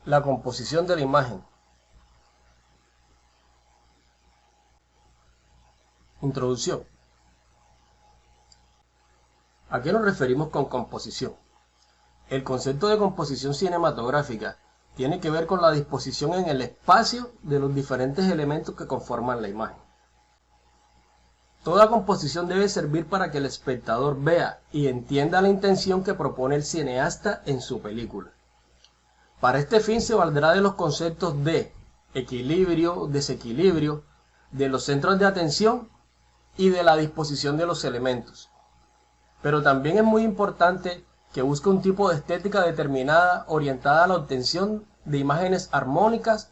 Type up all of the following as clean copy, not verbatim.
La composición de la imagen. Introducción. ¿A qué nos referimos con composición? El concepto de composición cinematográfica tiene que ver con la disposición en el espacio de los diferentes elementos que conforman la imagen. Toda composición debe servir para que el espectador vea y entienda la intención que propone el cineasta en su película. Para este fin se valdrá de los conceptos de equilibrio, desequilibrio, de los centros de atención y de la disposición de los elementos. Pero también es muy importante que busque un tipo de estética determinada orientada a la obtención de imágenes armónicas,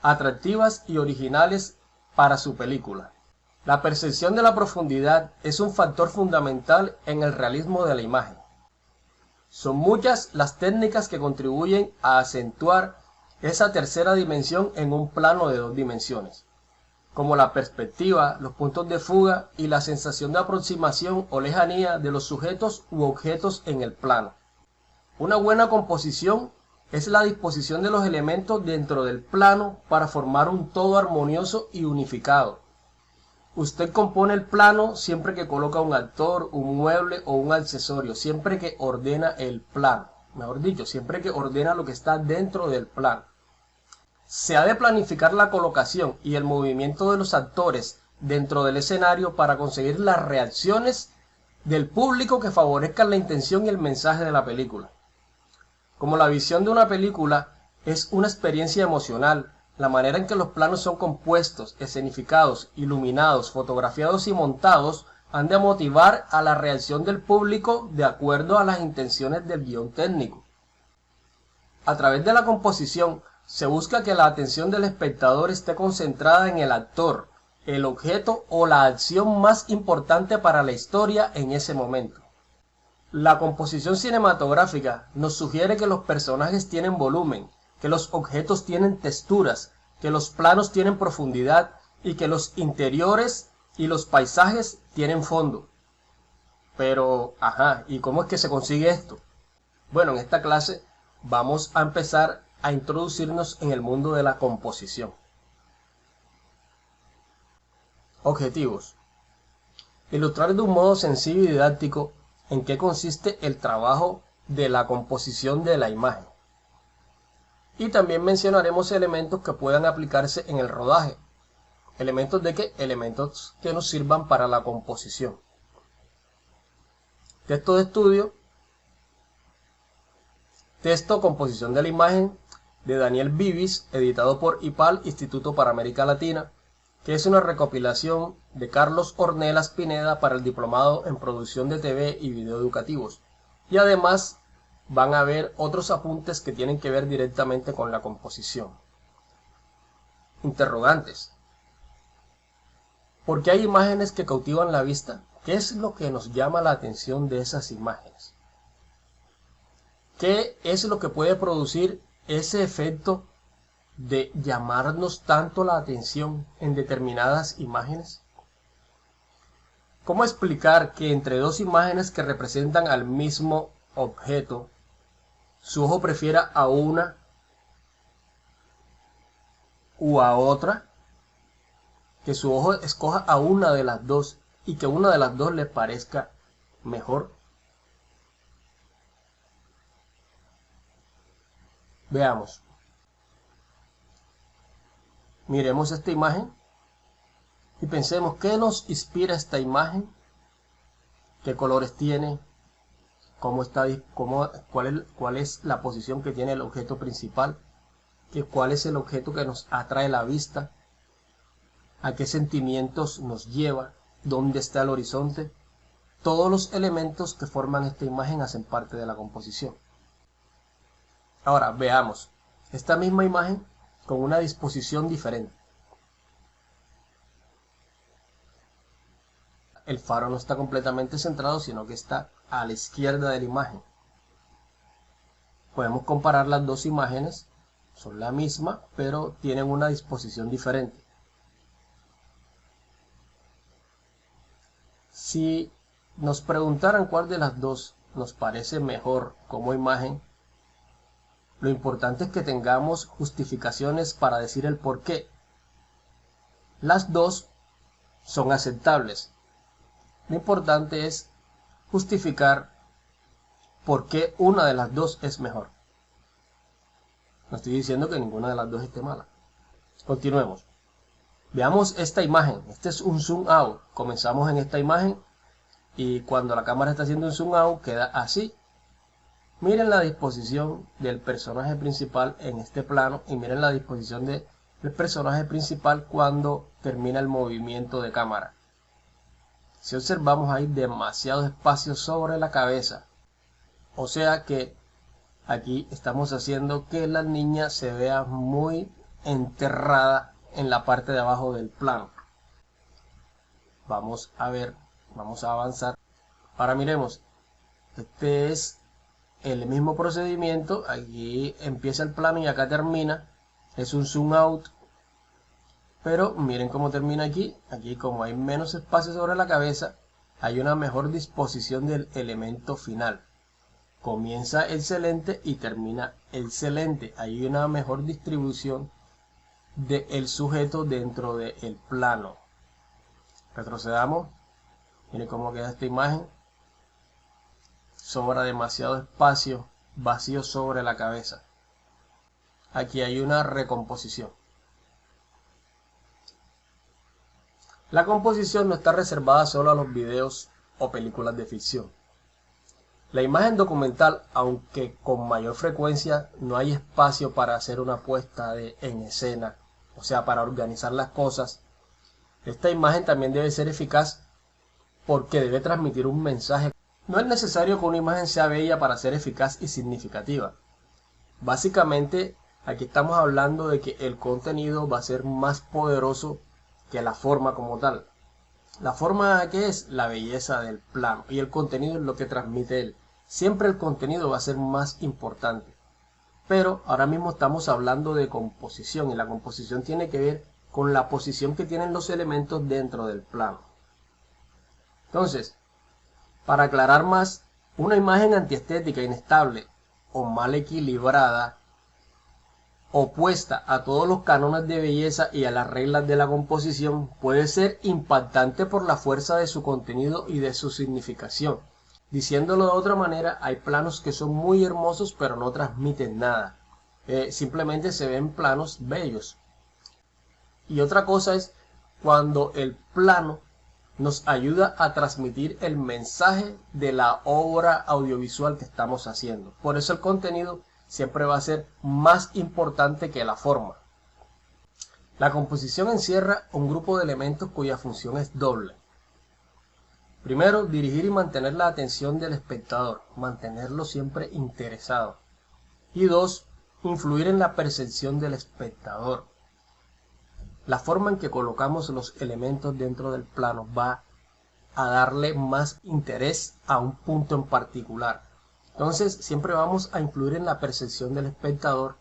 atractivas y originales para su película. La percepción de la profundidad es un factor fundamental en el realismo de la imagen. Son muchas las técnicas que contribuyen a acentuar esa tercera dimensión en un plano de 2 dimensiones, como la perspectiva, los puntos de fuga y la sensación de aproximación o lejanía de los sujetos u objetos en el plano. Una buena composición es la disposición de los elementos dentro del plano para formar un todo armonioso y unificado. Usted compone el plano siempre que coloca un actor, un mueble o un accesorio, siempre que ordena el plano, mejor dicho, siempre que ordena lo que está dentro del plano. Se ha de planificar la colocación y el movimiento de los actores dentro del escenario para conseguir las reacciones del público que favorezcan la intención y el mensaje de la película. Como la visión de una película es una experiencia emocional, la manera en que los planos son compuestos, escenificados, iluminados, fotografiados y montados han de motivar a la reacción del público de acuerdo a las intenciones del guión técnico. A través de la composición se busca que la atención del espectador esté concentrada en el actor, el objeto o la acción más importante para la historia en ese momento. La composición cinematográfica nos sugiere que los personajes tienen volumen, que los objetos tienen texturas, que los planos tienen profundidad y que los interiores y los paisajes tienen fondo. Pero, ¿y cómo es que se consigue esto? Bueno, en esta clase vamos a empezar a introducirnos en el mundo de la composición. Objetivos. Ilustrar de un modo sencillo y didáctico en qué consiste el trabajo de la composición de la imagen. Y también mencionaremos elementos que puedan aplicarse en el rodaje. ¿Elementos de qué? Elementos que nos sirvan para la composición. Texto de estudio. Texto Composición de la imagen de Daniel Vivis, editado por IPAL, Instituto para América Latina, que es una recopilación de Carlos Ornelas Pineda para el Diplomado en Producción de TV y Video Educativos. Y además van a ver otros apuntes que tienen que ver directamente con la composición. Interrogantes. ¿Por qué hay imágenes que cautivan la vista? ¿Qué es lo que nos llama la atención de esas imágenes? ¿Qué es lo que puede producir ese efecto de llamarnos tanto la atención en determinadas imágenes? ¿Cómo explicar que entre dos imágenes que representan al mismo objeto, su ojo prefiera a una u a otra? Que su ojo escoja a una de las dos y que una de las dos le parezca mejor. Veamos. Miremos esta imagen y pensemos qué nos inspira esta imagen, qué colores tiene, cuál es la posición que tiene el objeto principal, cuál es el objeto que nos atrae la vista, a qué sentimientos nos lleva, dónde está el horizonte. Todos los elementos que forman esta imagen hacen parte de la composición. Ahora veamos esta misma imagen con una disposición diferente. El faro no está completamente centrado, sino que está a la izquierda de la imagen. Podemos comparar las dos imágenes, son la misma, pero tienen una disposición diferente. Si nos preguntaran cuál de las dos nos parece mejor como imagen, Lo importante es que tengamos justificaciones para decir el por qué. Las dos son aceptables. Lo importante es justificar por qué una de las dos es mejor. No estoy diciendo que ninguna de las dos esté mala. Continuemos. Veamos esta imagen. Este es un zoom out. Comenzamos en esta imagen y cuando la cámara está haciendo un zoom out queda así. Miren la disposición del personaje principal en este plano y miren la disposición del personaje principal cuando termina el movimiento de cámara. Si observamos, hay demasiado espacio sobre la cabeza. O sea que aquí estamos haciendo que la niña se vea muy enterrada en la parte de abajo del plano. Vamos a ver, vamos a avanzar. Ahora miremos, este es el mismo procedimiento. Aquí empieza el plano y acá termina. Es un zoom out. Pero miren cómo termina aquí. Aquí, como hay menos espacio sobre la cabeza, hay una mejor disposición del elemento final. Comienza excelente y termina excelente. Hay una mejor distribución del sujeto dentro del plano. Retrocedamos. Miren cómo queda esta imagen. Sobra demasiado espacio vacío sobre la cabeza. Aquí hay una recomposición. La composición no está reservada solo a los videos o películas de ficción. La imagen documental, aunque con mayor frecuencia no hay espacio para hacer una puesta en escena, o sea, para organizar las cosas, esta imagen también debe ser eficaz porque debe transmitir un mensaje. No es necesario que una imagen sea bella para ser eficaz y significativa. Básicamente, aquí estamos hablando de que el contenido va a ser más poderoso que la forma como tal. La forma, que es la belleza del plano, y el contenido es lo que transmite él. Siempre el contenido va a ser más importante. Pero ahora mismo estamos hablando de composición, y la composición tiene que ver con la posición que tienen los elementos dentro del plano. Entonces, para aclarar más, una imagen antiestética, inestable o mal equilibrada, opuesta a todos los cánones de belleza y a las reglas de la composición, puede ser impactante por la fuerza de su contenido y de su significación. Diciéndolo de otra manera, hay planos que son muy hermosos pero no transmiten nada. Simplemente se ven planos bellos. Y otra cosa es cuando el plano nos ayuda a transmitir el mensaje de la obra audiovisual que estamos haciendo. Por eso el contenido siempre va a ser más importante que la forma. La composición encierra un grupo de elementos cuya función es doble. Primero, dirigir y mantener la atención del espectador, mantenerlo siempre interesado. Y dos, influir en la percepción del espectador. La forma en que colocamos los elementos dentro del plano va a darle más interés a un punto en particular. Entonces siempre vamos a influir en la percepción del espectador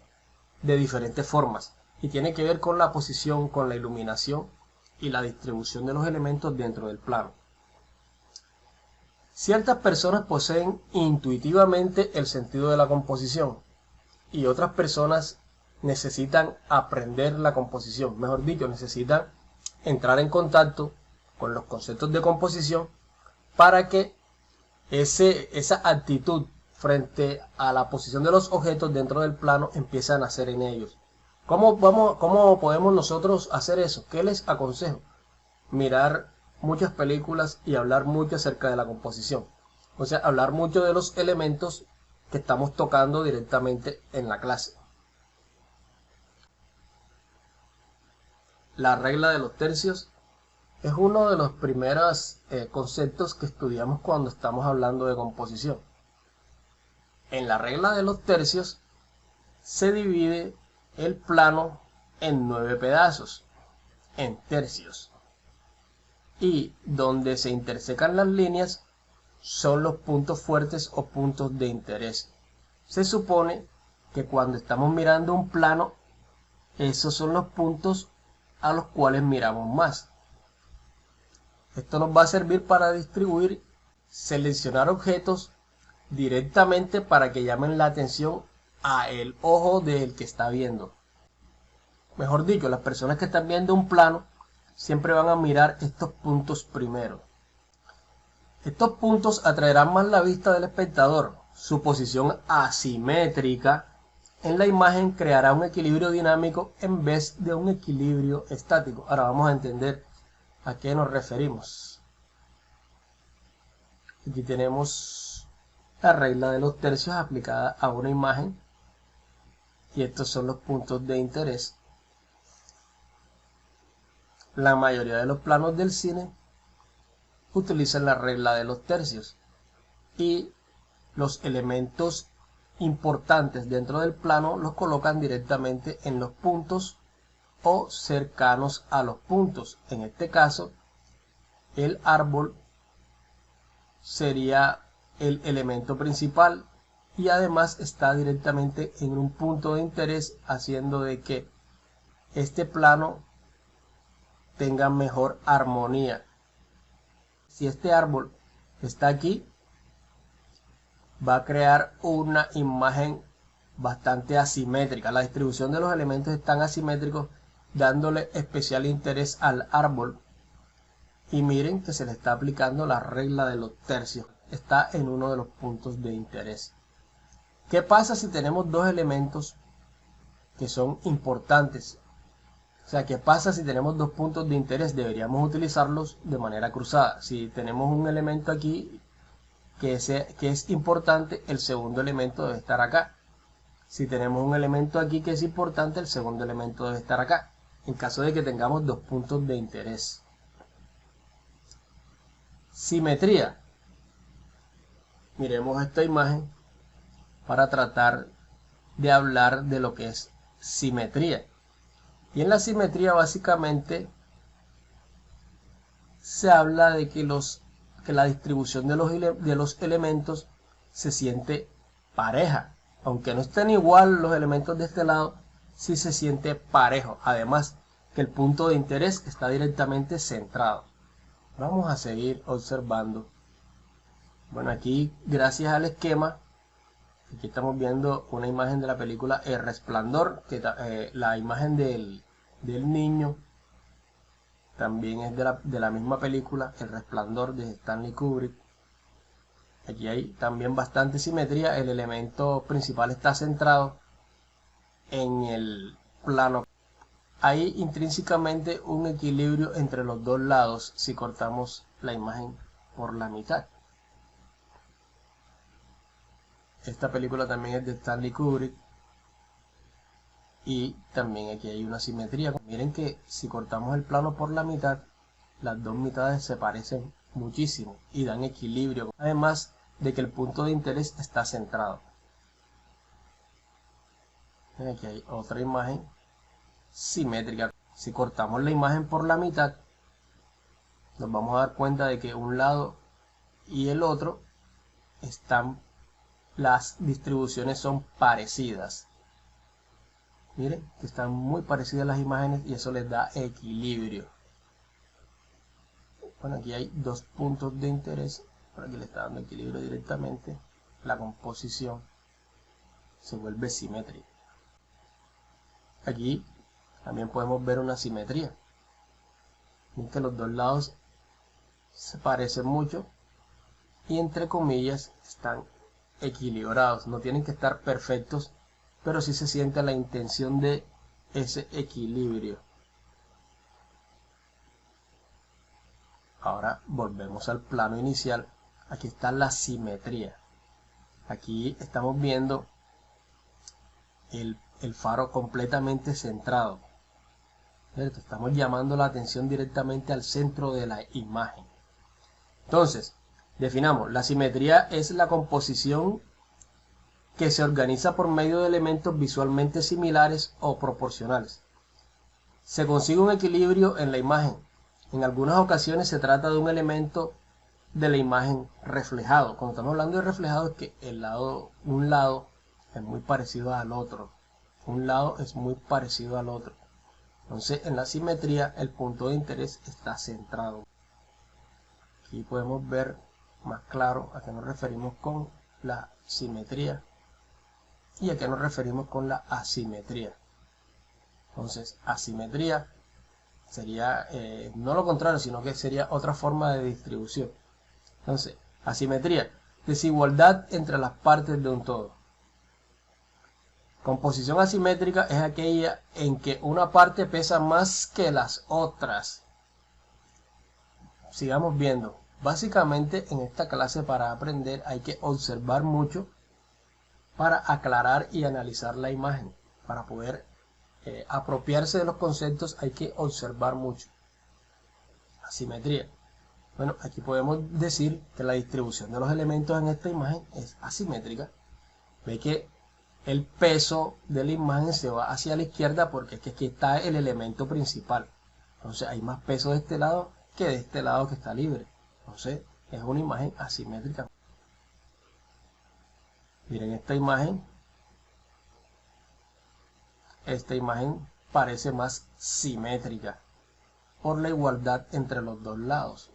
de diferentes formas y tiene que ver con la posición, con la iluminación y la distribución de los elementos dentro del plano. Ciertas personas poseen intuitivamente el sentido de la composición y otras personas necesitan aprender la composición, mejor dicho, necesitan entrar en contacto con los conceptos de composición para que esa actitud frente a la posición de los objetos dentro del plano empiece a nacer en ellos. ¿Cómo podemos nosotros hacer eso? ¿Qué les aconsejo? Mirar muchas películas y hablar mucho acerca de la composición. O sea, hablar mucho de los elementos que estamos tocando directamente en la clase. La regla de los tercios es uno de los primeros conceptos que estudiamos cuando estamos hablando de composición. En la regla de los tercios se divide el plano en 9 pedazos, en tercios. Y donde se intersecan las líneas son los puntos fuertes o puntos de interés. Se supone que cuando estamos mirando un plano, esos son los puntos a los cuales miramos más. Esto nos va a servir para seleccionar objetos directamente para que llamen la atención a el ojo del que está viendo. Mejor dicho, las personas que están viendo un plano siempre van a mirar estos puntos primero. Estos puntos atraerán más la vista del espectador. Su posición asimétrica en la imagen creará un equilibrio dinámico en vez de un equilibrio estático. Ahora vamos a entender a qué nos referimos. Aquí tenemos la regla de los tercios aplicada a una imagen y estos son los puntos de interés. La mayoría de los planos del cine utilizan la regla de los tercios y los elementos importantes dentro del plano los colocan directamente en los puntos o cercanos a los puntos. En este caso, el árbol sería el elemento principal y además está directamente en un punto de interés, haciendo de que este plano tenga mejor armonía. Si este árbol está aquí, va a crear una imagen bastante asimétrica. La distribución de los elementos están asimétricos, dándole especial interés al árbol. Y miren que se le está aplicando la regla de los tercios. Está en uno de los puntos de interés. ¿Qué pasa si tenemos dos elementos que son importantes? O sea, ¿qué pasa si tenemos dos puntos de interés? Deberíamos utilizarlos de manera cruzada. Si tenemos un elemento aquí que es importante, el segundo elemento debe estar acá. Si tenemos un elemento aquí que es importante, el segundo elemento debe estar acá. En caso de que tengamos dos puntos de interés. Simetría. Miremos esta imagen para tratar de hablar de lo que es simetría. Y en la simetría básicamente se habla de que la distribución de los elementos se siente pareja. Aunque no estén igual los elementos de este lado, sí se siente parejo. Además que el punto de interés está directamente centrado. Vamos a seguir observando. Bueno, aquí gracias al esquema, aquí estamos viendo una imagen de la película El Resplandor, que la imagen del niño también es de la misma película, El Resplandor, de Stanley Kubrick. Aquí hay también bastante simetría. El elemento principal está centrado en el plano. Hay intrínsecamente un equilibrio entre los dos lados si cortamos la imagen por la mitad. Esta película también es de Stanley Kubrick. Y también aquí hay una simetría. Miren que si cortamos el plano por la mitad, las dos mitades se parecen muchísimo y dan equilibrio. Además de que el punto de interés está centrado. Aquí hay otra imagen simétrica. Si cortamos la imagen por la mitad, nos vamos a dar cuenta de que un lado y el otro las distribuciones son parecidas. Miren que están muy parecidas las imágenes y eso les da equilibrio. Bueno, aquí hay dos puntos de interés. Por aquí le está dando equilibrio directamente. La composición se vuelve simétrica. Aquí también podemos ver una simetría. Miren que los dos lados se parecen mucho y entre comillas están equilibrados. No tienen que estar perfectos, pero sí se siente la intención de ese equilibrio. Ahora volvemos al plano inicial. Aquí está la simetría. Aquí estamos viendo el faro completamente centrado. ¿Cierto? Estamos llamando la atención directamente al centro de la imagen. Entonces, definamos. La simetría es la composición que se organiza por medio de elementos visualmente similares o proporcionales. Se consigue un equilibrio en la imagen. En algunas ocasiones se trata de un elemento de la imagen reflejado. Cuando estamos hablando de reflejado es que un lado es muy parecido al otro. Un lado es muy parecido al otro. Entonces en la simetría el punto de interés está centrado. Aquí podemos ver más claro a qué nos referimos con la simetría. y a qué nos referimos con la asimetría. Entonces, asimetría sería no lo contrario, sino que sería otra forma de distribución. Entonces, asimetría, desigualdad entre las partes de un todo. Composición asimétrica es aquella en que una parte pesa más que las otras. Sigamos viendo. Básicamente en esta clase, para aprender hay que observar mucho para aclarar y analizar la imagen. Para poder apropiarse de los conceptos hay que observar mucho. Asimetría. Bueno, aquí podemos decir que la distribución de los elementos en esta imagen es asimétrica. Ve que el peso de la imagen se va hacia la izquierda porque es que aquí está el elemento principal. Entonces hay más peso de este lado que de este lado que está libre. Entonces es una imagen asimétrica. Miren esta imagen parece más simétrica por la igualdad entre los dos lados,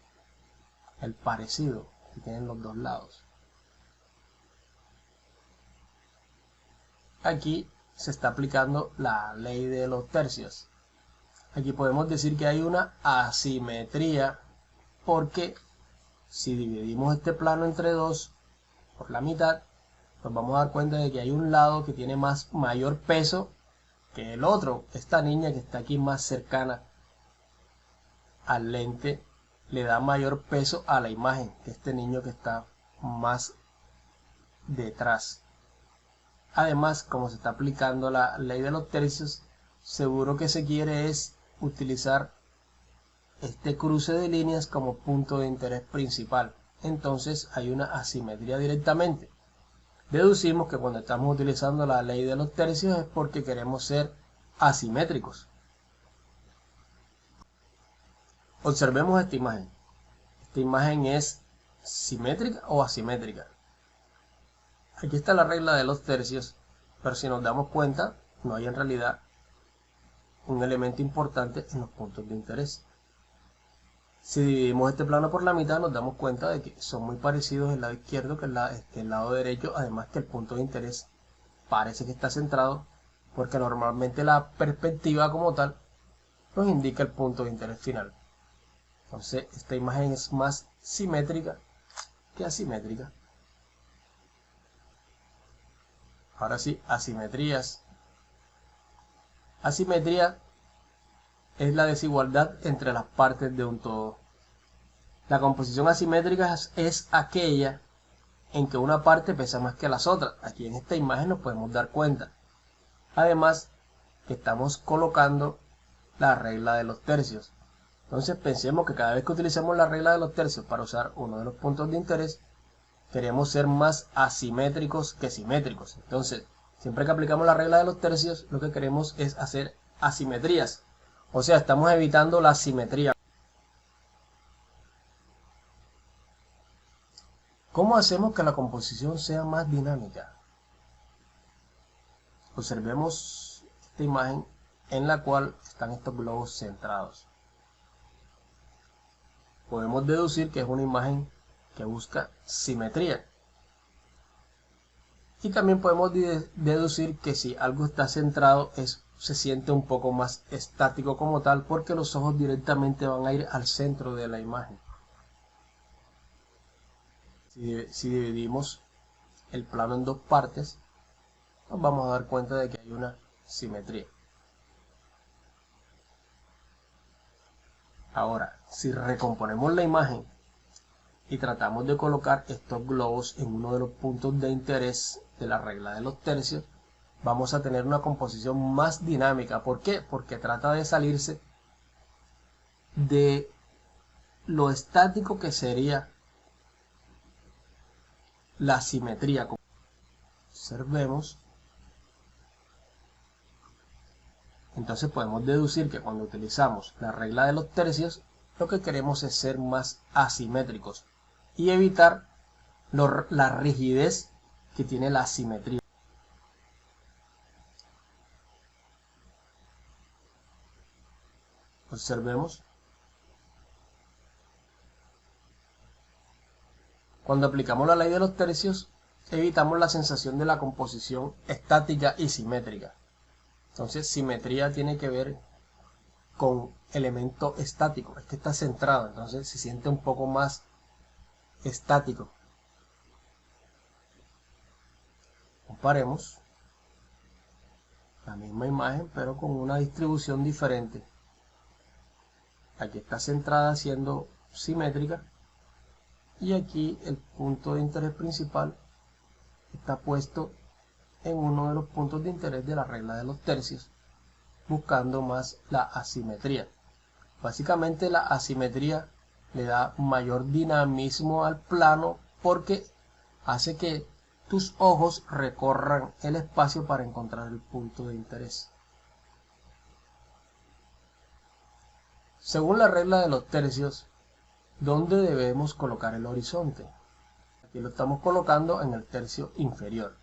el parecido que tienen los dos lados. Aquí se está aplicando la ley de los tercios. Aquí podemos decir que hay una asimetría porque si dividimos este plano entre dos por la mitad, nos vamos a dar cuenta de que hay un lado que tiene mayor peso que el otro. Esta niña que está aquí más cercana al lente le da mayor peso a la imagen que este niño que está más detrás. Además, como se está aplicando la ley de los tercios, seguro que se quiere es utilizar este cruce de líneas como punto de interés principal. Entonces hay una asimetría directamente. Deducimos que cuando estamos utilizando la ley de los tercios es porque queremos ser asimétricos. Observemos esta imagen. Esta imagen es simétrica o asimétrica. Aquí está la regla de los tercios, pero si nos damos cuenta, no hay en realidad un elemento importante en los puntos de interés. Si dividimos este plano por la mitad, nos damos cuenta de que son muy parecidos el lado izquierdo que el lado derecho, además que el punto de interés parece que está centrado, porque normalmente la perspectiva como tal nos indica el punto de interés final. Entonces, esta imagen es más simétrica que asimétrica. Ahora sí, asimetrías. Asimetría es la desigualdad entre las partes de un todo. La composición asimétrica es aquella en que una parte pesa más que las otras. Aquí en esta imagen nos podemos dar cuenta. Además, que estamos colocando la regla de los tercios. Entonces pensemos que cada vez que utilicemos la regla de los tercios para usar uno de los puntos de interés, queremos ser más asimétricos que simétricos. Entonces, siempre que aplicamos la regla de los tercios, lo que queremos es hacer asimetrías. O sea, estamos evitando la simetría. ¿Cómo hacemos que la composición sea más dinámica? Observemos esta imagen en la cual están estos globos centrados. Podemos deducir que es una imagen que busca simetría. Y también podemos deducir que si algo está centrado se siente un poco más estático como tal, porque los ojos directamente van a ir al centro de la imagen. Si dividimos el plano en dos partes, nos vamos a dar cuenta de que hay una simetría. Ahora, si recomponemos la imagen y tratamos de colocar estos globos en uno de los puntos de interés de la regla de los tercios, vamos a tener una composición más dinámica. ¿Por qué? Porque trata de salirse de lo estático que sería la simetría. Observemos. Entonces podemos deducir que cuando utilizamos la regla de los tercios, lo que queremos es ser más asimétricos y evitar la rigidez que tiene la asimetría. Observemos. Cuando aplicamos la ley de los tercios, evitamos la sensación de la composición estática y simétrica. Entonces, simetría tiene que ver con elemento estático. Este está centrado, entonces se siente un poco más estático. Comparemos la misma imagen, pero con una distribución diferente. Aquí está centrada siendo simétrica, y aquí el punto de interés principal está puesto en uno de los puntos de interés de la regla de los tercios, buscando más la asimetría. Básicamente la asimetría le da mayor dinamismo al plano porque hace que tus ojos recorran el espacio para encontrar el punto de interés. Según la regla de los tercios, ¿dónde debemos colocar el horizonte? Aquí lo estamos colocando en el tercio inferior.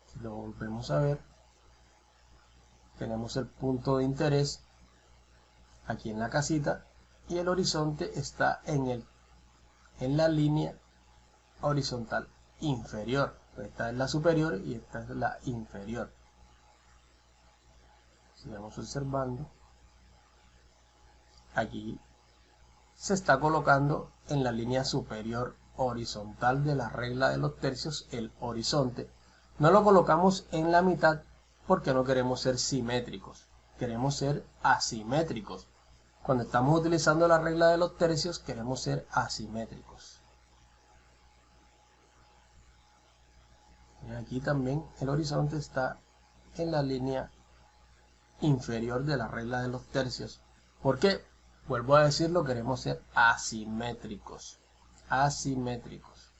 Si lo volvemos a ver, tenemos el punto de interés aquí en la casita y el horizonte está en la línea horizontal inferior. Esta es la superior y esta es la inferior. Sigamos observando. Aquí se está colocando en la línea superior horizontal de la regla de los tercios el horizonte. No lo colocamos en la mitad porque no queremos ser simétricos, queremos ser asimétricos. Cuando estamos utilizando la regla de los tercios queremos ser asimétricos. Y aquí también el horizonte está en la línea inferior de la regla de los tercios. ¿Por qué? Vuelvo a decirlo, queremos ser asimétricos. Asimétricos.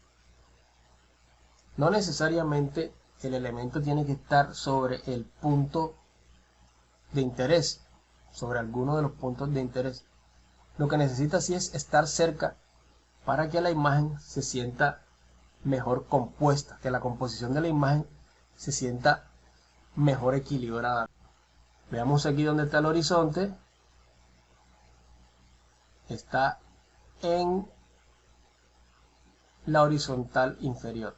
No necesariamente el elemento tiene que estar sobre el punto de interés, sobre alguno de los puntos de interés. Lo que necesita sí es estar cerca para que la imagen se sienta mejor compuesta, que la composición de la imagen se sienta mejor equilibrada. Veamos aquí donde está el horizonte. Está en la horizontal inferior,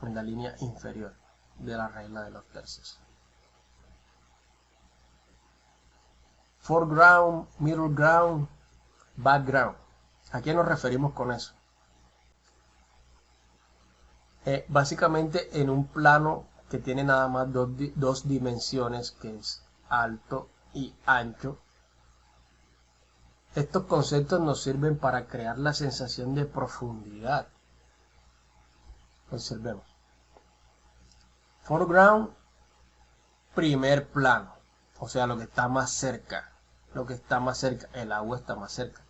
en la línea inferior de la regla de los tercios. Foreground, middle ground, background. ¿A qué nos referimos con eso? Básicamente en un plano que tiene nada más dos dimensiones, que es alto y ancho. Estos conceptos nos sirven para crear la sensación de profundidad. Observemos. Foreground, primer plano, o sea, lo que está más cerca. Lo que está más cerca, el agua está más cerca.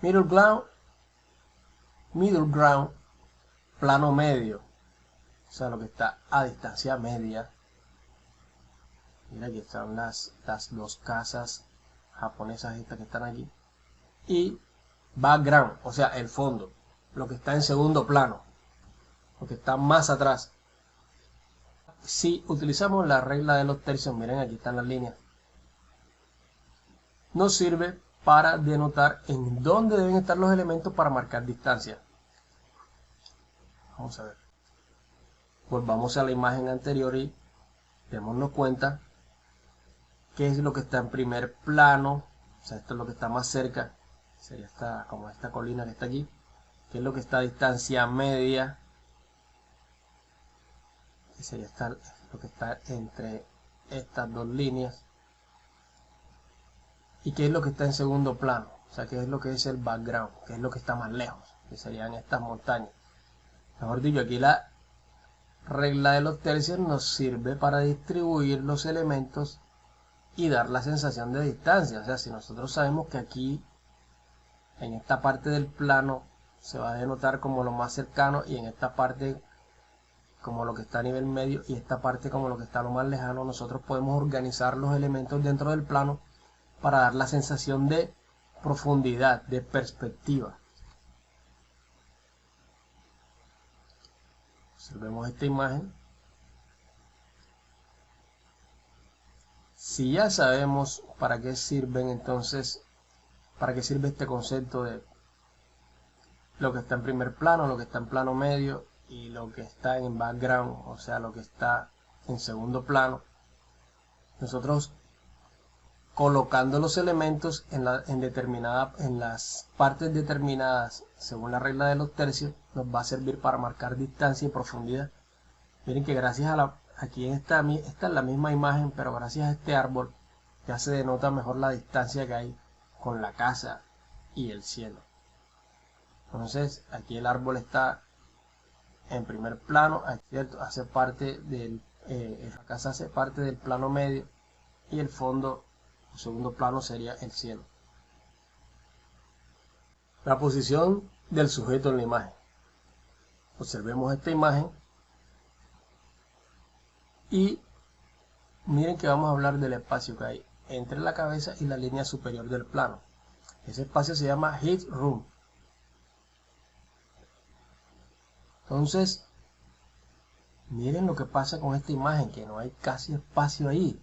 Middle ground, plano medio, o sea, lo que está a distancia media. Mira, aquí están las dos casas japonesas estas que están aquí. Y background, o sea, el fondo, lo que está en segundo plano, lo que está más atrás. Si utilizamos la regla de los tercios, miren, aquí están las líneas, nos sirve para denotar en dónde deben estar los elementos para marcar distancia. Vamos a ver. Volvamos a la imagen anterior y démonos cuenta qué es lo que está en primer plano. O sea, esto es lo que está más cerca. Sería como esta colina que está aquí. ¿Qué es lo que está a distancia media? Que sería lo que está entre estas dos líneas. ¿Y qué es lo que está en segundo plano? O sea, qué es lo que es el background, qué es lo que está más lejos, que serían estas montañas. Mejor dicho, aquí la regla de los tercios nos sirve para distribuir los elementos y dar la sensación de distancia. O sea, si nosotros sabemos que aquí, en esta parte del plano, se va a denotar como lo más cercano, y en esta parte como lo que está a nivel medio, y esta parte como lo que está a lo más lejano, nosotros podemos organizar los elementos dentro del plano para dar la sensación de profundidad, de perspectiva. Observemos esta imagen. Si ya sabemos para qué sirven entonces ¿Para qué sirve este concepto de lo que está en primer plano, lo que está en plano medio y lo que está en background, o sea, lo que está en segundo plano? Nosotros colocando los elementos en las partes determinadas según la regla de los tercios, nos va a servir para marcar distancia y profundidad. Miren que gracias a aquí esta es la misma imagen, pero gracias a este árbol ya se denota mejor la distancia que hay con la casa y el cielo. Entonces aquí el árbol está en primer plano, ¿cierto? Hace parte la casa hace parte del plano medio y el fondo, el segundo plano, sería el cielo. La posición del sujeto en la imagen. Observemos esta imagen y miren que vamos a hablar del espacio que hay entre la cabeza y la línea superior del plano. Ese espacio se llama headroom. Entonces, miren lo que pasa con esta imagen, que no hay casi espacio ahí.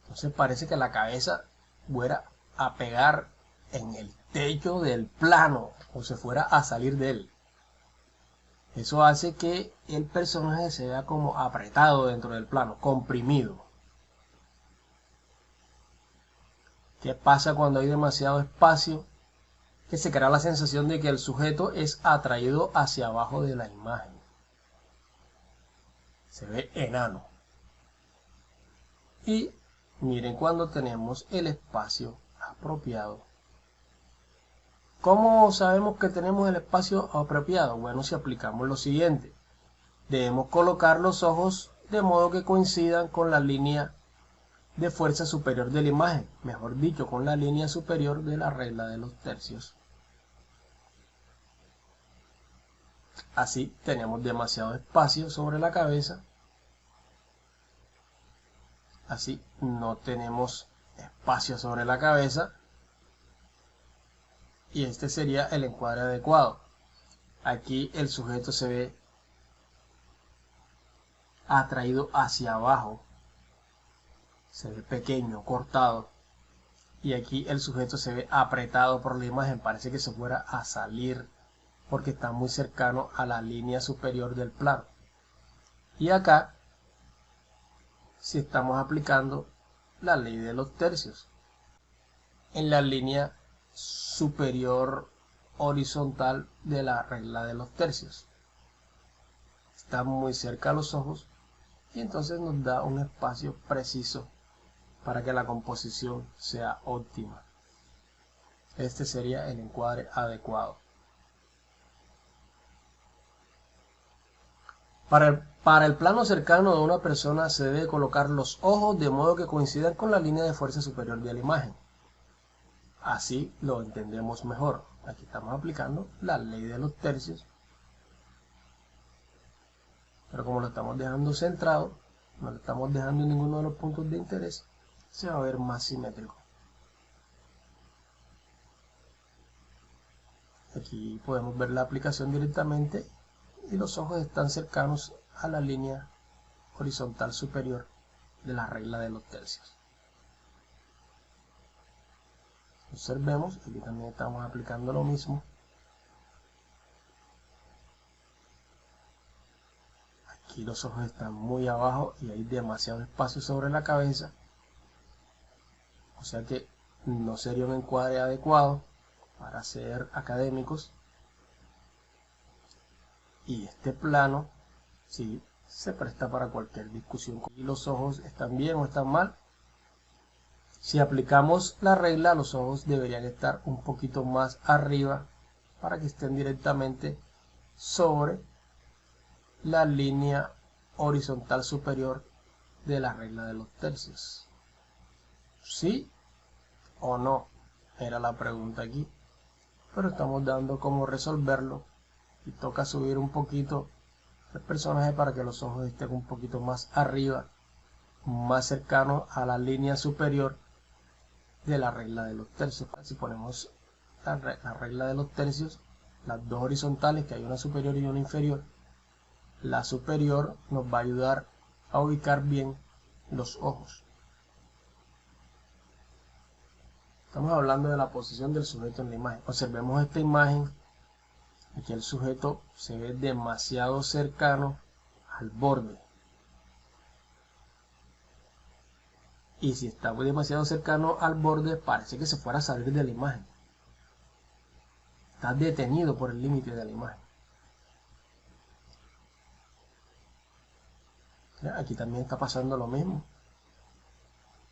Entonces parece que la cabeza fuera a pegar en el techo del plano o se fuera a salir de él. Eso hace que el personaje se vea como apretado dentro del plano, comprimido. ¿Qué pasa cuando hay demasiado espacio? Que se crea la sensación de que el sujeto es atraído hacia abajo de la imagen. Se ve enano. Y miren cuando tenemos el espacio apropiado. ¿Cómo sabemos que tenemos el espacio apropiado? Bueno, si aplicamos lo siguiente. Debemos colocar los ojos de modo que coincidan con la línea de fuerza superior de la imagen, mejor dicho, con la línea superior de la regla de los tercios. Así tenemos demasiado espacio sobre la cabeza. Así no tenemos espacio sobre la cabeza. Y este sería el encuadre adecuado. Aquí el sujeto se ve atraído hacia abajo. Se ve pequeño, cortado. Y aquí el sujeto se ve apretado por la imagen. Parece que se fuera a salir porque está muy cercano a la línea superior del plano. Y acá si estamos aplicando la ley de los tercios en la línea superior horizontal de la regla de los tercios. Está muy cerca a los ojos y entonces nos da un espacio preciso para que la composición sea óptima. Este sería el encuadre adecuado. Para el plano cercano de una persona se debe colocar los ojos de modo que coincidan con la línea de fuerza superior de la imagen. Así lo entendemos mejor. Aquí estamos aplicando la ley de los tercios. Pero como lo estamos dejando centrado, no lo estamos dejando en ninguno de los puntos de interés, se va a ver más simétrico. Aquí podemos ver la aplicación directamente y los ojos están cercanos a la línea horizontal superior de la regla de los tercios. Observemos, aquí también estamos aplicando lo mismo. Aquí los ojos están muy abajo y hay demasiado espacio sobre la cabeza. O sea que no sería un encuadre adecuado para ser académicos. Y este plano sí se presta para cualquier discusión. Y los ojos están bien o están mal. Si aplicamos la regla, los ojos deberían estar un poquito más arriba para que estén directamente sobre la línea horizontal superior de la regla de los tercios. ¿Sí o no? Era la pregunta aquí. Pero estamos dando cómo resolverlo y toca subir un poquito el personaje para que los ojos estén un poquito más arriba, más cercanos a la línea superior de la regla de los tercios. Si ponemos la regla de los tercios, las dos horizontales, que hay una superior y una inferior, la superior nos va a ayudar a ubicar bien los ojos. Estamos hablando de la posición del sujeto en la imagen. Observemos esta imagen. Aquí el sujeto se ve demasiado cercano al borde. Y si está demasiado cercano al borde, parece que se fuera a salir de la imagen. Está detenido por el límite de la imagen. Aquí también está pasando lo mismo.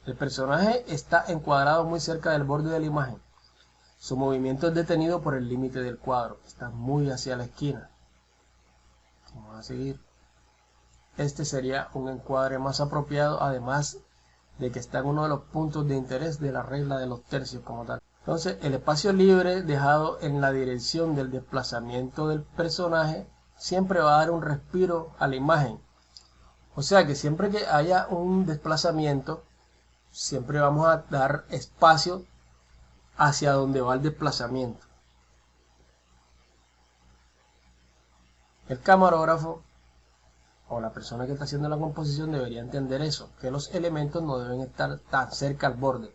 El personaje está encuadrado muy cerca del borde de la imagen. Su movimiento es detenido por el límite del cuadro. Está muy hacia la esquina. Vamos a seguir. Este sería un encuadre más apropiado, además de que está en uno de los puntos de interés de la regla de los tercios como tal. Entonces, el espacio libre dejado en la dirección del desplazamiento del personaje siempre va a dar un respiro a la imagen. O sea que siempre que haya un desplazamiento, siempre vamos a dar espacio hacia donde va el desplazamiento. El camarógrafo o la persona que está haciendo la composición debería entender eso, que los elementos no deben estar tan cerca al borde.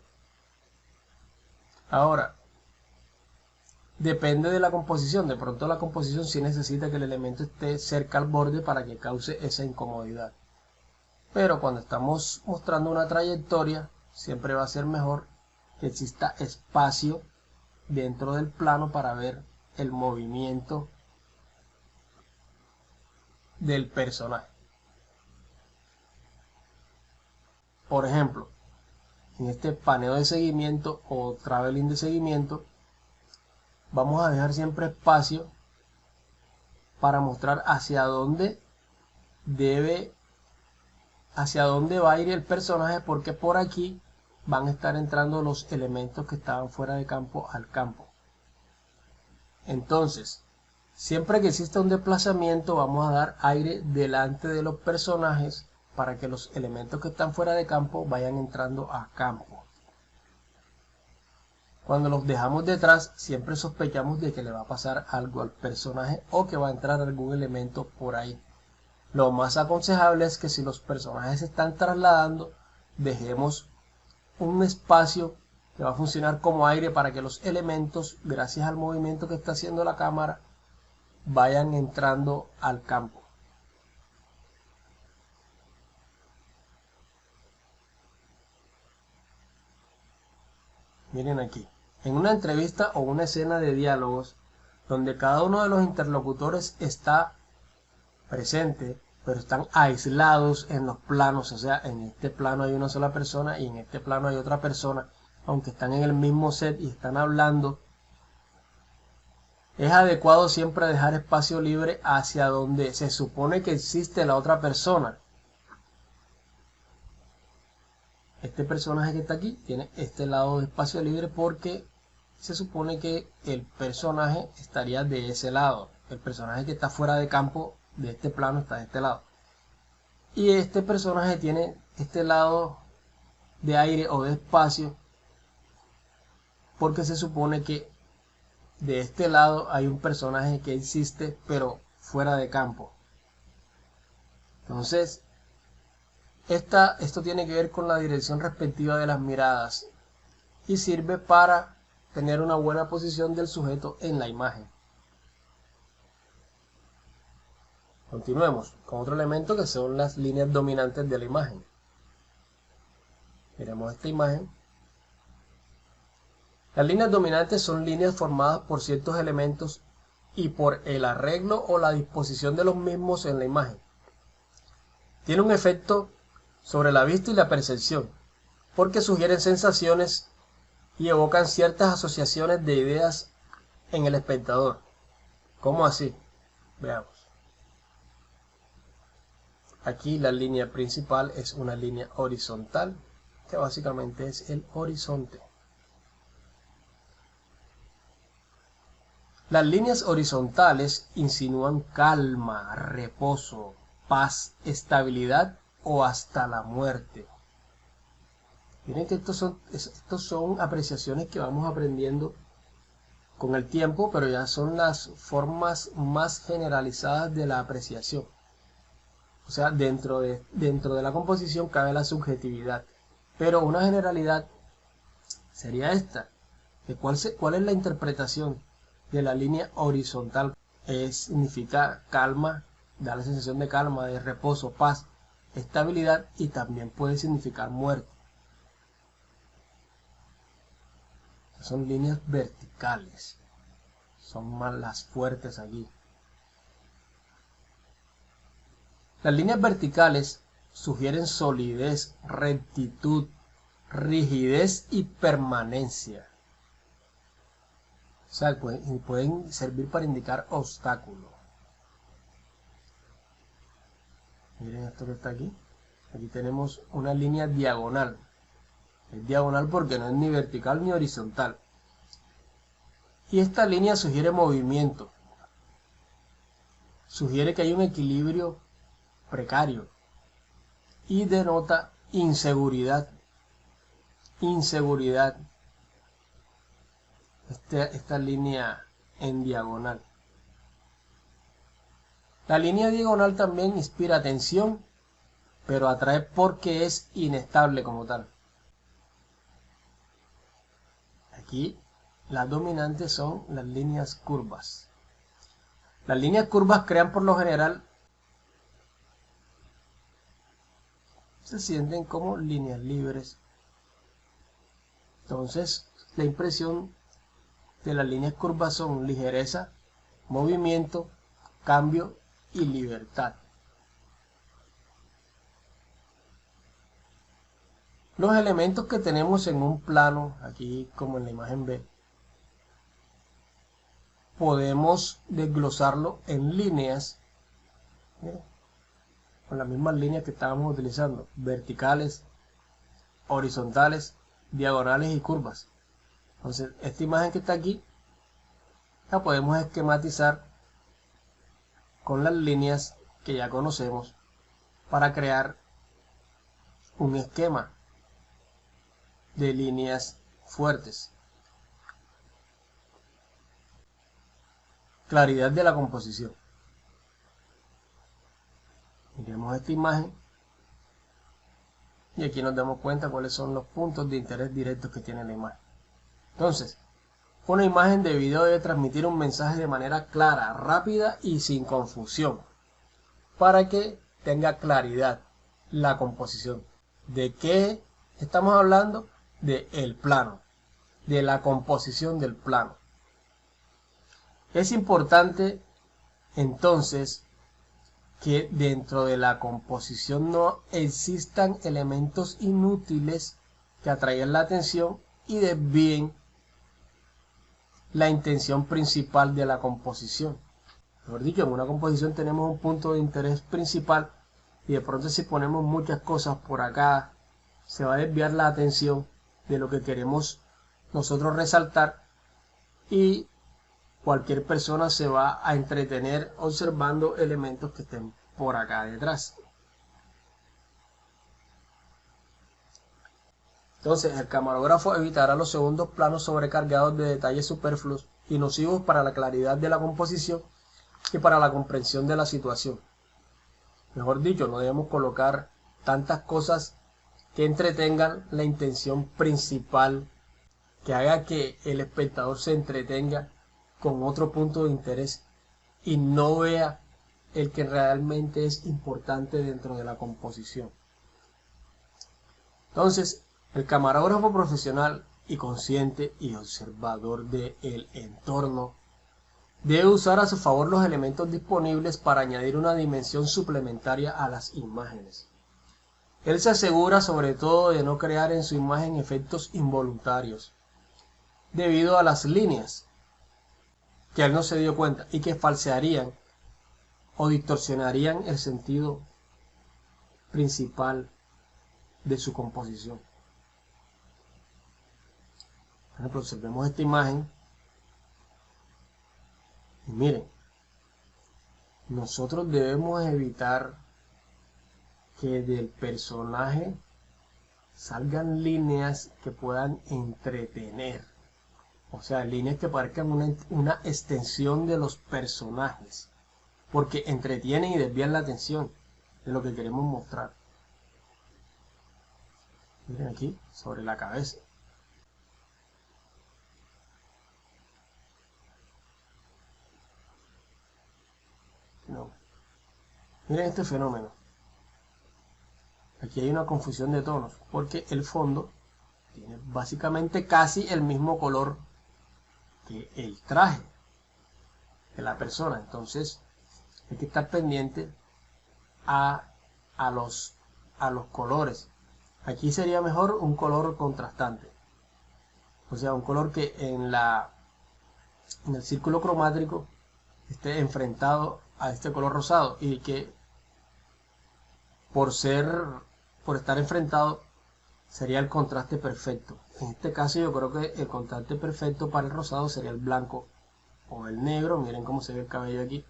Ahora, depende de la composición. De pronto la composición sí necesita que el elemento esté cerca al borde para que cause esa incomodidad. Pero cuando estamos mostrando una trayectoria, siempre va a ser mejor que exista espacio dentro del plano para ver el movimiento del personaje. Por ejemplo, en este paneo de seguimiento o traveling de seguimiento, vamos a dejar siempre espacio para mostrar hacia dónde va a ir el personaje, porque por aquí van a estar entrando los elementos que estaban fuera de campo al campo. Entonces, siempre que exista un desplazamiento, vamos a dar aire delante de los personajes para que los elementos que están fuera de campo vayan entrando a campo. Cuando los dejamos detrás, siempre sospechamos de que le va a pasar algo al personaje o que va a entrar algún elemento por ahí. Lo más aconsejable es que si los personajes se están trasladando, dejemos un espacio que va a funcionar como aire para que los elementos, gracias al movimiento que está haciendo la cámara, vayan entrando al campo. Miren aquí, en una entrevista o una escena de diálogos donde cada uno de los interlocutores está presente, pero están aislados en los planos, o sea, en este plano hay una sola persona y en este plano hay otra persona, aunque están en el mismo set y están hablando, es adecuado siempre dejar espacio libre hacia donde se supone que existe la otra persona. Este personaje que está aquí tiene este lado de espacio libre porque se supone que el personaje estaría de ese lado. El personaje que está fuera de campo de este plano está de este lado. Y este personaje tiene este lado de aire o de espacio porque se supone que de este lado hay un personaje que existe pero fuera de campo. Entonces, esto tiene que ver con la dirección respectiva de las miradas y sirve para tener una buena posición del sujeto en la imagen. Continuemos con otro elemento que son las líneas dominantes de la imagen. Miremos esta imagen. Las líneas dominantes son líneas formadas por ciertos elementos y por el arreglo o la disposición de los mismos en la imagen. Tiene un efecto sobre la vista y la percepción, porque sugieren sensaciones y evocan ciertas asociaciones de ideas en el espectador. ¿Cómo así? Veamos. Aquí la línea principal es una línea horizontal, que básicamente es el horizonte. Las líneas horizontales insinúan calma, reposo, paz, estabilidad o hasta la muerte. Miren que estos son apreciaciones que vamos aprendiendo con el tiempo, pero ya son las formas más generalizadas de la apreciación. O sea, dentro de la composición cabe la subjetividad, pero una generalidad sería esta. ¿Cuál es la interpretación de la línea horizontal? Significa calma, da la sensación de calma, de reposo, paz, estabilidad, y también puede significar muerte. Son líneas verticales, son más las fuertes aquí. Las líneas verticales sugieren solidez, rectitud, rigidez y permanencia. O sea, pueden servir para indicar obstáculos. Miren esto que está aquí. Aquí tenemos una línea diagonal. Es diagonal porque no es ni vertical ni horizontal. Y esta línea sugiere movimiento. Sugiere que hay un equilibrio precario. Y denota inseguridad. Inseguridad. Esta línea en diagonal. La línea diagonal también inspira atención, pero atrae porque es inestable como tal. Aquí las dominantes son las líneas curvas. Las líneas curvas crean por lo general, se sienten como líneas libres. Entonces, la impresión de las líneas curvas son ligereza, movimiento, cambio y libertad. Los elementos que tenemos en un plano, aquí como en la imagen B, podemos desglosarlo en líneas, con las mismas líneas que estábamos utilizando, verticales, horizontales, diagonales y curvas. Entonces, esta imagen que está aquí la podemos esquematizar con las líneas que ya conocemos para crear un esquema de líneas fuertes. Claridad de la composición. Miremos esta imagen y aquí nos damos cuenta cuáles son los puntos de interés directos que tiene la imagen. Entonces, una imagen de video debe transmitir un mensaje de manera clara, rápida y sin confusión, para que tenga claridad la composición. ¿De qué estamos hablando? De el plano, de la composición del plano. Es importante entonces que dentro de la composición no existan elementos inútiles que atraigan la atención y desvíen la intención principal de la composición. Mejor dicho, en una composición tenemos un punto de interés principal y de pronto si ponemos muchas cosas por acá, se va a desviar la atención de lo que queremos nosotros resaltar y cualquier persona se va a entretener observando elementos que estén por acá detrás. Entonces, el camarógrafo evitará los segundos planos sobrecargados de detalles superfluos y nocivos para la claridad de la composición y para la comprensión de la situación. Mejor dicho, no debemos colocar tantas cosas que entretengan la intención principal, que haga que el espectador se entretenga con otro punto de interés y no vea el que realmente es importante dentro de la composición. Entonces, el camarógrafo profesional y consciente y observador del entorno debe usar a su favor los elementos disponibles para añadir una dimensión suplementaria a las imágenes. Él se asegura sobre todo de no crear en su imagen efectos involuntarios, debido a las líneas que él no se dio cuenta y que falsearían o distorsionarían el sentido principal de su composición. Por ejemplo, observemos esta imagen y miren, nosotros debemos evitar que del personaje salgan líneas que puedan entretener, o sea, líneas que parezcan una extensión de los personajes, porque entretienen y desvían la atención de lo que queremos mostrar. Miren aquí, sobre la cabeza. No. Miren este fenómeno. Aquí hay una confusión de tonos, porque el fondo tiene básicamente casi el mismo color que el traje de la persona. Entonces hay que estar pendiente a los colores. Aquí sería mejor un color contrastante, o sea, un color que en el círculo cromático esté enfrentado a este color rosado, y que por estar enfrentado sería el contraste perfecto. En este caso yo creo que el contraste perfecto para el rosado sería el blanco o el negro. Miren cómo se ve el cabello aquí.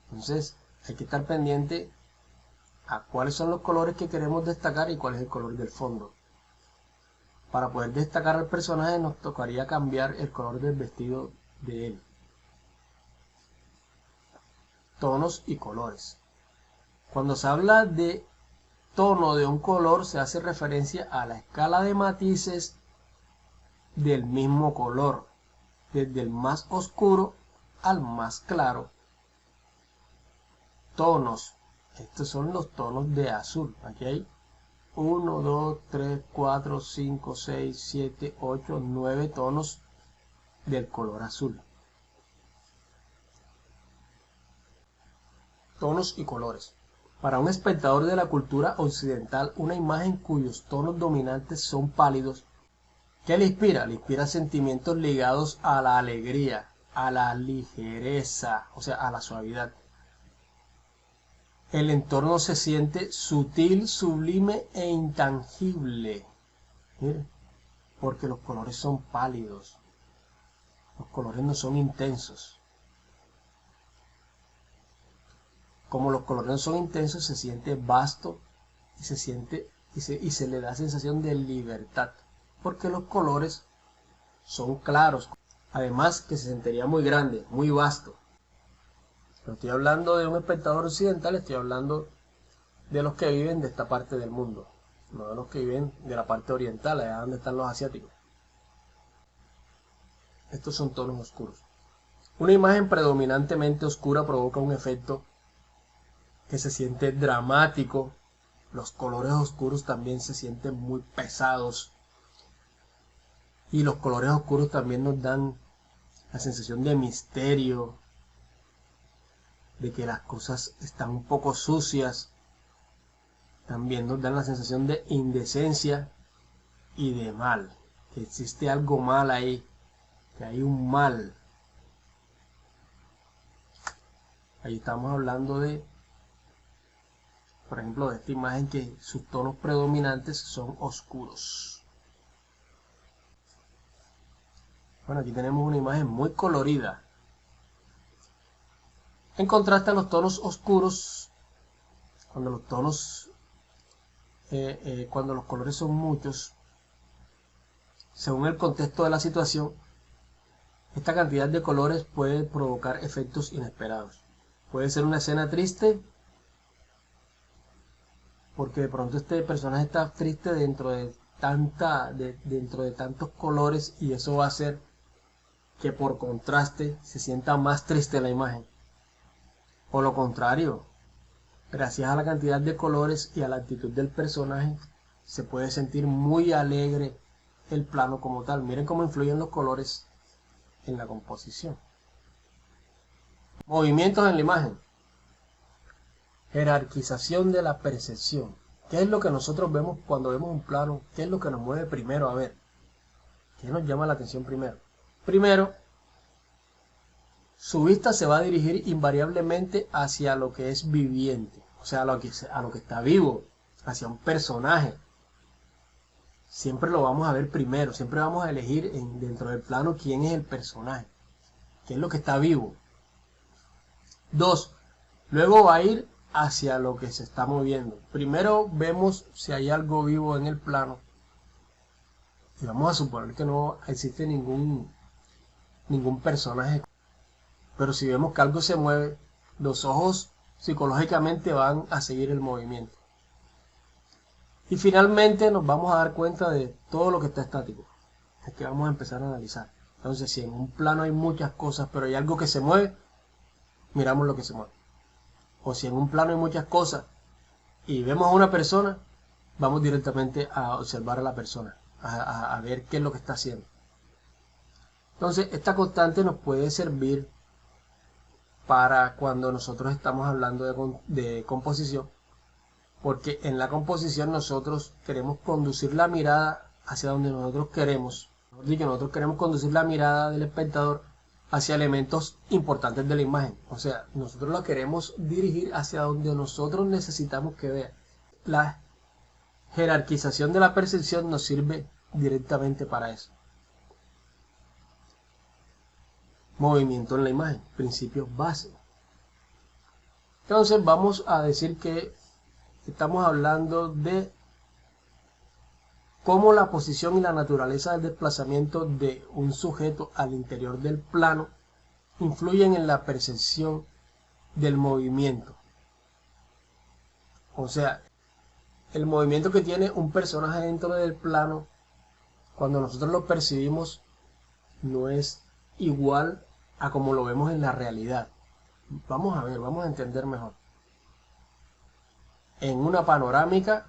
Entonces hay que estar pendiente a cuáles son los colores que queremos destacar y cuál es el color del fondo. Para poder destacar al personaje nos tocaría cambiar el color del vestido de él. Tonos y colores. Cuando se habla de tono de un color, se hace referencia a la escala de matices del mismo color, desde el más oscuro al más claro. Tonos. Estos son los tonos de azul. Aquí hay 1, 2, 3, 4, 5, 6, 7, 8, 9 tonos del color azul. Tonos y colores. Para un espectador de la cultura occidental, una imagen cuyos tonos dominantes son pálidos, ¿qué le inspira? Le inspira sentimientos ligados a la alegría, a la ligereza, o sea, a la suavidad. El entorno se siente sutil, sublime e intangible. Miren, porque los colores son pálidos. Los colores no son intensos. Como los colores no son intensos, se siente vasto y se le da sensación de libertad, porque los colores son claros. Además que se sentiría muy grande, muy vasto. No estoy hablando de un espectador occidental, estoy hablando de los que viven de esta parte del mundo, no de los que viven de la parte oriental, allá donde están los asiáticos. Estos son tonos oscuros. Una imagen predominantemente oscura provoca un efecto que se siente dramático. Los colores oscuros también se sienten muy pesados, y los colores oscuros también nos dan la sensación de misterio, de que las cosas están un poco sucias. También nos dan la sensación de indecencia y de mal, que existe algo mal ahí, que hay un mal. Ahí estamos hablando de, por ejemplo, de esta imagen, que sus tonos predominantes son oscuros. Bueno, aquí tenemos una imagen muy colorida. En contraste a los tonos oscuros, cuando los colores son muchos, según el contexto de la situación, esta cantidad de colores puede provocar efectos inesperados. Puede ser una escena triste, porque de pronto este personaje está triste dentro de tantos colores, y eso va a hacer que por contraste se sienta más triste la imagen. O lo contrario, gracias a la cantidad de colores y a la actitud del personaje, se puede sentir muy alegre el plano como tal. Miren cómo influyen los colores en la composición. Movimientos en la imagen. Jerarquización de la percepción. ¿Qué es lo que nosotros vemos cuando vemos un plano? ¿Qué es lo que nos mueve primero a ver? ¿Qué nos llama la atención primero? Primero, su vista se va a dirigir invariablemente hacia lo que es viviente, o sea, a lo que está vivo, hacia un personaje. Siempre lo vamos a ver primero, siempre vamos a elegir dentro del plano quién es el personaje, qué es lo que está vivo. 2. Luego va a ir hacia lo que se está moviendo. Primero vemos si hay algo vivo en el plano, y vamos a suponer que no existe ningún personaje. Pero si vemos que algo se mueve, los ojos psicológicamente van a seguir el movimiento. Y finalmente nos vamos a dar cuenta de todo lo que está estático. Es que vamos a empezar a analizar. Entonces, si en un plano hay muchas cosas, pero hay algo que se mueve, miramos lo que se mueve. O si en un plano hay muchas cosas y vemos a una persona, vamos directamente a observar a la persona, a ver qué es lo que está haciendo. Entonces, esta constante nos puede servir para cuando nosotros estamos hablando de composición, porque en la composición nosotros queremos conducir la mirada hacia donde nosotros queremos. Nosotros queremos conducir la mirada del espectador hacia elementos importantes de la imagen. O sea, nosotros la queremos dirigir hacia donde nosotros necesitamos que vea. La jerarquización de la percepción nos sirve directamente para eso. Movimiento en la imagen, principios básicos. Entonces vamos a decir que estamos hablando de cómo la posición y la naturaleza del desplazamiento de un sujeto al interior del plano influyen en la percepción del movimiento. O sea, el movimiento que tiene un personaje dentro del plano, cuando nosotros lo percibimos, no es igual a como lo vemos en la realidad. Vamos a ver, vamos a entender mejor. En una panorámica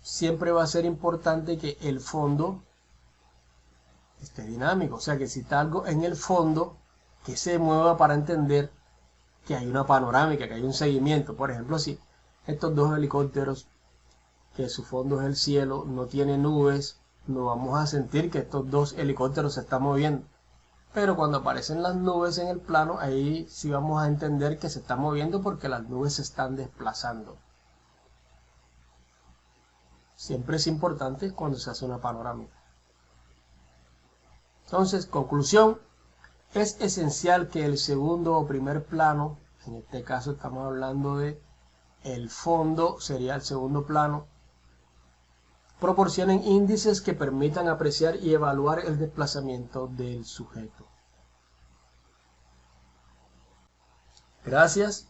siempre va a ser importante que el fondo esté dinámico, o sea que si está algo en el fondo que se mueva para entender que hay una panorámica, que hay un seguimiento. Por ejemplo, si estos dos helicópteros, que su fondo es el cielo, no tiene nubes, no vamos a sentir que estos dos helicópteros se están moviendo. Pero cuando aparecen las nubes en el plano, ahí sí vamos a entender que se están moviendo porque las nubes se están desplazando. Siempre es importante cuando se hace una panorámica. Entonces, conclusión, es esencial que el segundo o primer plano, en este caso estamos hablando de el fondo, sería el segundo plano, proporcionen índices que permitan apreciar y evaluar el desplazamiento del sujeto. Gracias.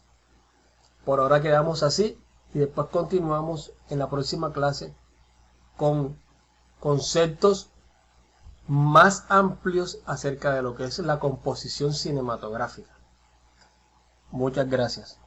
Por ahora quedamos así y después continuamos en la próxima clase con conceptos más amplios acerca de lo que es la composición cinematográfica. Muchas gracias.